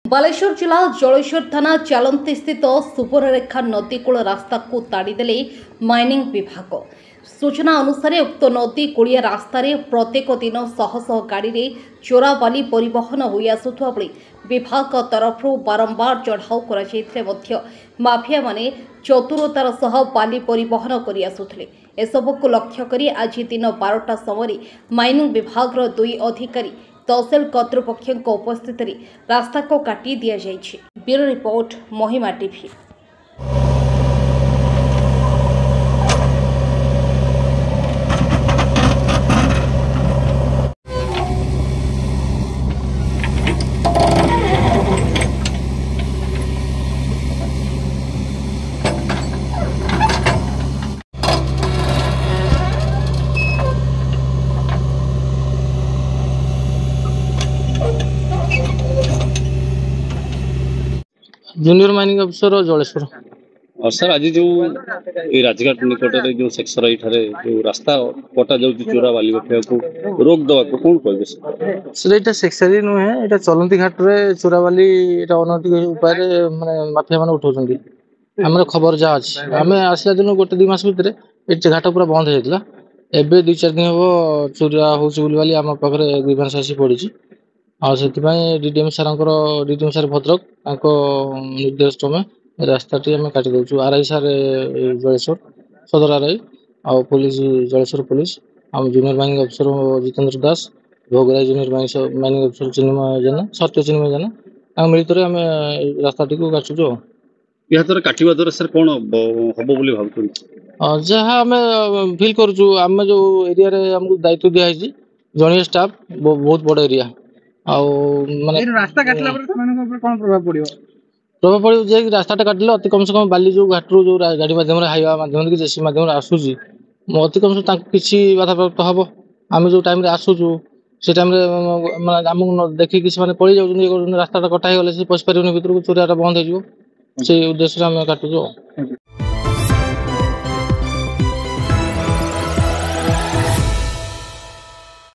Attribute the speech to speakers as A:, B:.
A: बालेश्वर जिला जलेश्वर थाना चालंती स्थित सुवर्णरेखा नदी कूल रास्ता को ताड़ीदेले माइनिंग विभाग। सूचना अनुसार उक्त नदी कूलिया रास्तार प्रत्येक दिन शह शह गाड़ी चोरा बाली परिवहन हो आसुवा बेले विभाग तरफ बारंबार चढ़ाऊ कर माफिया माने चतुरतार सह बाली परिवहन कर आसुथिले। एसबुक लक्ष्य करी आज दिन 12टा समय माइनिंग विभाग दुई अधिकारी तहसील कर्तृपक्ष उपस्थित रास्ता को काटी दि जाइए। ब्यूरो रिपोर्ट महिमा TV.
B: Junior mining officer Jaleshwar.
C: और सर आज जो राजघाट निकट जो सेक्शन जो रास्ता कटा जाऊँ चोरा बाली उठा को रोक दवा को कौन कह
B: सर सेक्सरी नुहे ये चलती घाट रे चोरा बाली अनैतिक उपाय माने माफिया माने उठाउछन्ती। हमर खबर जहाँ अच्छी आम आसला दिन गोटे 2 मास भितर ये घाट पूरा बंद होता। एवं 2-4 दिन हम चोरा होली आम पाखे ग्रीवेंस आसी पड़ी डीडीएम सार भद्रक निर्देश क्रमे रास्ता टी आम काटी दौचु। आरआई सार जलेश्वर सदर आरआई आ पुलिस जलेश्वर पुलिस आम जूनियर माइनिंग अफिसर जितेंद्र दास भोगराई जूनियर माइनिंग अफिसर चिन्मय जेना सत्य चिन्मय जेना मिलित आम रास्ता टी काटुचु।
C: या द्वारा काटिवा द्वारा सर कौन हम बोली भावुं
B: जहाँ आम फिल करुचु आम जो एरिया रे हमको दायित्व दिखाई जन स्टाफ बहुत बड़ एरिया माने
D: रास्ता काटला पर कौन प्रभाव पड़ो
B: जे रास्ता काटिले अति कम से कम बाली जो घाटू जो गाड़ी माध्यम हाइवा माध्यम जेसी माध्यम आसूसी अति कम से किसी बाधा प्राप्त हम आम जो टाइम आसूचु से टाइम आम देखिए से पड़ जाऊँ रास्ता कटा हो गले पशि पारे भर को चोरिया बंद हो उद्देश्य काटुचु।